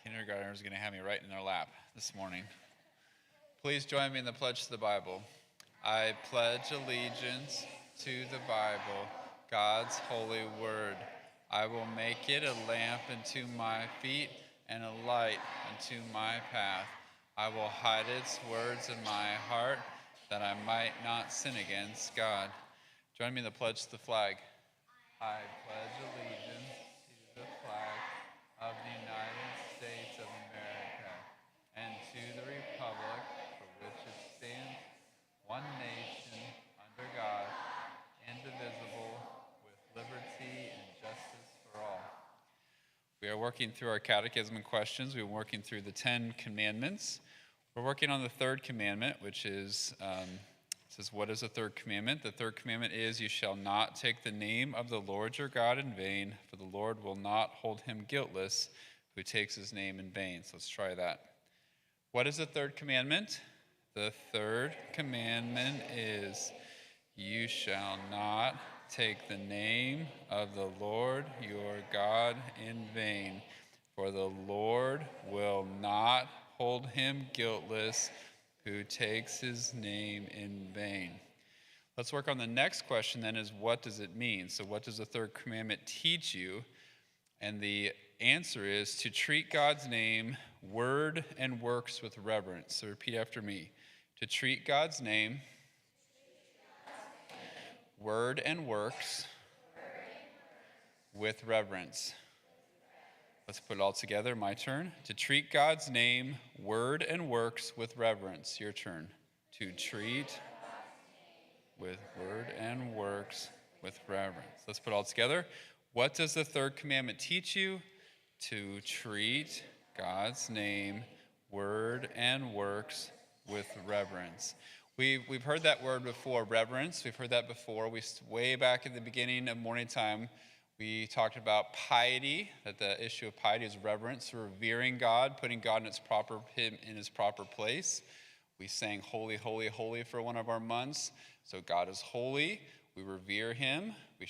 Kindergartners are going to have me right in their lap this morning. Please join me in the pledge to the Bible. I pledge allegiance to the Bible, God's holy word. I will make it a lamp unto my feet and a light unto my path. I will hide its words in my heart that I might not sin against God. Join me in the pledge to the flag. I pledge allegiance to the flag of the United States of America and to the republic for which it stands, one nation, under God, indivisible, with liberty and justice for all. We are working through our catechism questions. We're working through the 10 commandments. We're working on the third commandment, which is, says, what is the third commandment? The third commandment is, you shall not take the name of the Lord your God in vain, for the Lord will not hold him guiltless who takes his name in vain. So let's try that. What is the third commandment? The third commandment is, you shall not take the name of the Lord your God in vain, for the Lord will not hold him guiltless who takes his name in vain. Let's work on the next question then, is what does it mean? So what does the third commandment teach you? And the answer is to treat God's name, word, and works with reverence. So repeat after me. To treat God's name, word, and works with reverence. Let's put it all together. My turn. To treat God's name, word, and works with reverence. Your turn. To treat with word and works with reverence. Let's put it all together. What does the third commandment teach you? To treat God's name, word, and works with reverence. We've heard that word before, reverence. We've heard that before. Way back at the beginning of morning time, we talked about piety, that the issue of piety is reverence, revering God, putting God in his proper place. We sang holy, holy, holy for one of our months. So God is holy. We revere him. We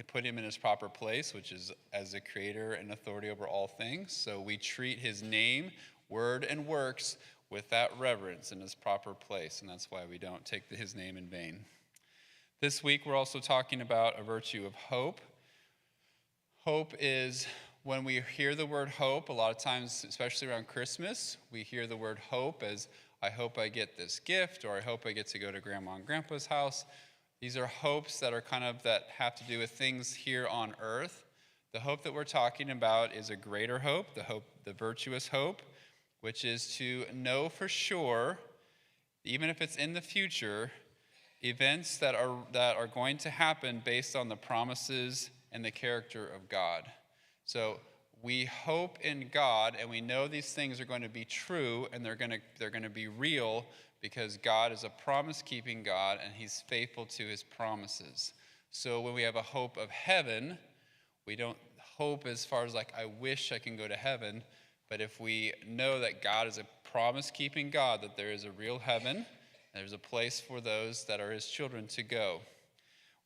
put him in his proper place, which is as the creator and authority over all things. So we treat his name, word, and works with that reverence in his proper place. And that's why we don't take his name in vain. This week, we're also talking about a virtue of hope. Hope is, when we hear the word hope, a lot of times, especially around Christmas, we hear the word hope as, I hope I get this gift, or I hope I get to go to Grandma and Grandpa's house. These are hopes that are that have to do with things here on earth. The hope that we're talking about is a greater hope, the virtuous hope, which is to know for sure, even if it's in the future, events that are going to happen based on the promises and the character of God. So we hope in God, and we know these things are going to be true, and they're going to be real, because God is a promise-keeping God, and he's faithful to his promises. So when we have a hope of heaven, we don't hope as far as I wish I can go to heaven, but if we know that God is a promise-keeping God, that there is a real heaven, there's a place for those that are his children to go.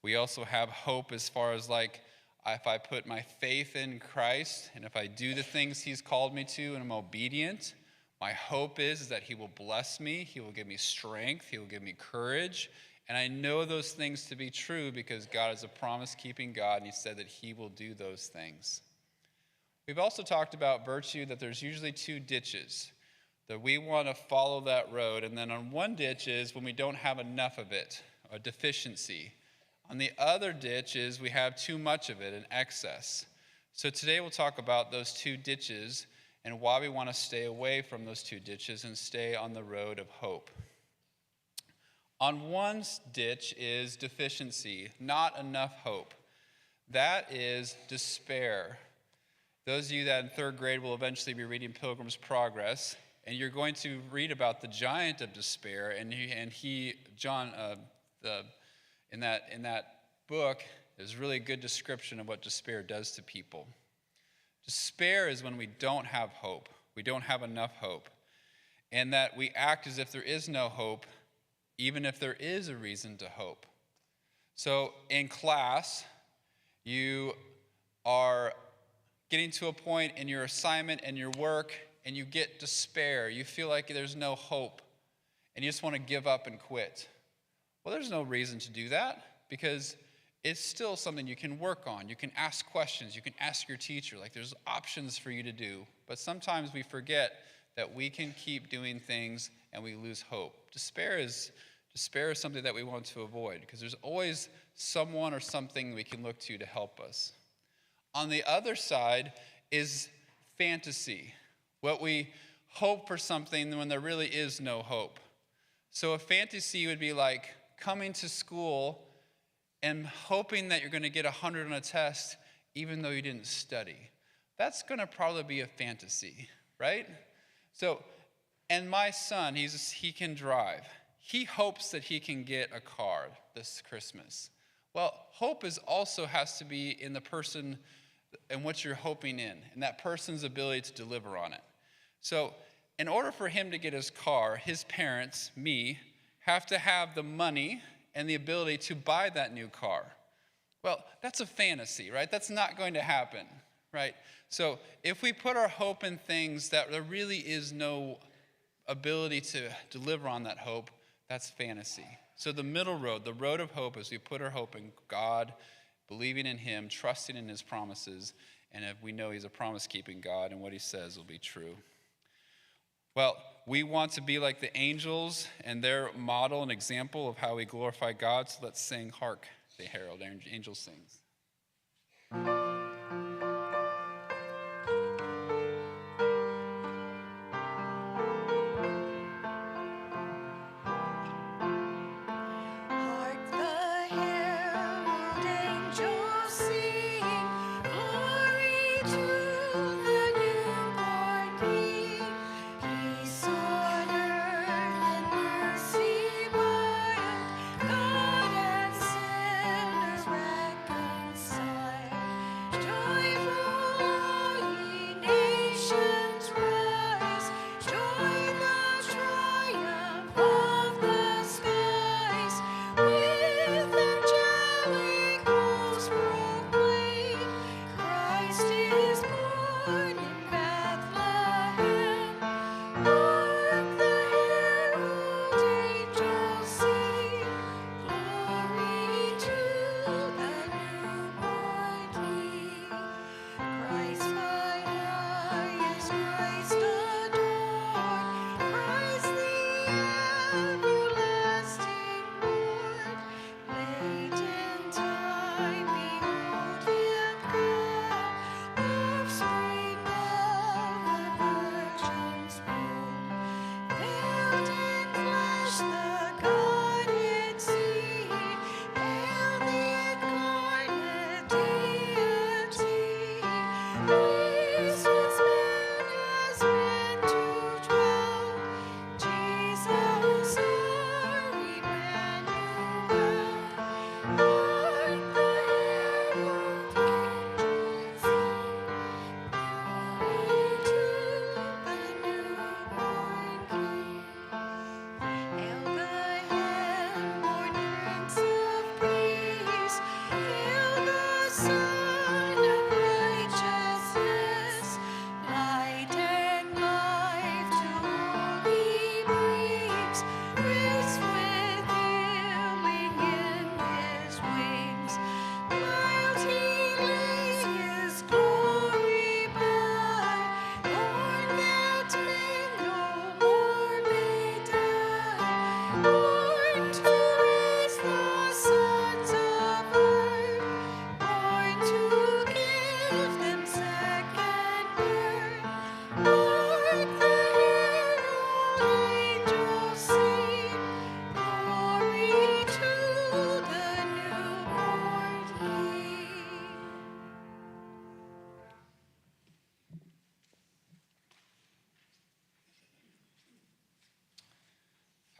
We also have hope as far as if I put my faith in Christ and if I do the things he's called me to and I'm obedient, my hope is that he will bless me, he will give me strength, he will give me courage. And I know those things to be true because God is a promise-keeping God, and he said that he will do those things. We've also talked about virtue, that there's usually two ditches, that we want to follow that road. And then on one ditch is when we don't have enough of it, a deficiency. On the other ditch is we have too much of it, an excess. So today we'll talk about those two ditches and why we want to stay away from those two ditches and stay on the road of hope. On one ditch is deficiency, not enough hope. That is despair. Those of you that in third grade will eventually be reading Pilgrim's Progress, and you're going to read about the giant of despair, John, in that book, is really a good description of what despair does to people. Despair is when we don't have hope. We don't have enough hope. And that we act as if there is no hope, even if there is a reason to hope. So in class, you are getting to a point in your assignment and your work, and you get despair. You feel like there's no hope, and you just want to give up and quit. Well, there's no reason to do that, because it's still something you can work on. You can ask questions. You can ask your teacher. Like, there's options for you to do. But sometimes we forget that we can keep doing things and we lose hope. Despair is something that we want to avoid, because there's always someone or something we can look to help us. On the other side is fantasy. What we hope for something when there really is no hope. So a fantasy would be like coming to school and hoping that you're going to get 100 on a test even though you didn't study. That's going to probably be a fantasy, right? So, and my son, he can drive. He hopes that he can get a car this Christmas. Well, hope also has to be in the person and what you're hoping in, and that person's ability to deliver on it. So in order for him to get his car, his parents, me, have to have the money and the ability to buy that new car. Well, that's a fantasy, right? That's not going to happen, right? So if we put our hope in things that there really is no ability to deliver on that hope, that's fantasy. So the middle road, the road of hope, is we put our hope in God, believing in him, trusting in his promises, and if we know he's a promise-keeping God and what he says will be true. Well, we want to be like the angels and their model and example of how we glorify God, so let's sing Hark, the Herald Angel Sings.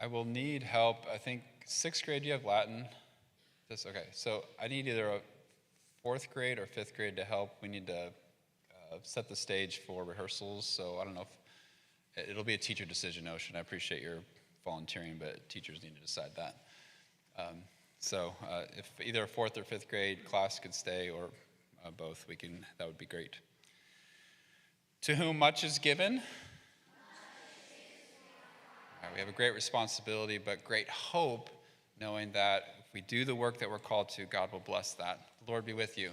I will need help. I think 6th grade, you have Latin. Okay, so I need either a 4th grade or 5th grade to help. We need to set the stage for rehearsals, so I don't know if it'll be a teacher decision, Ocean. I appreciate your volunteering, but teachers need to decide that. So if either a 4th or 5th grade class could stay, or both, that would be great. To whom much is given, we have a great responsibility, but great hope, knowing that if we do the work that we're called to, God will bless that. The Lord be with you.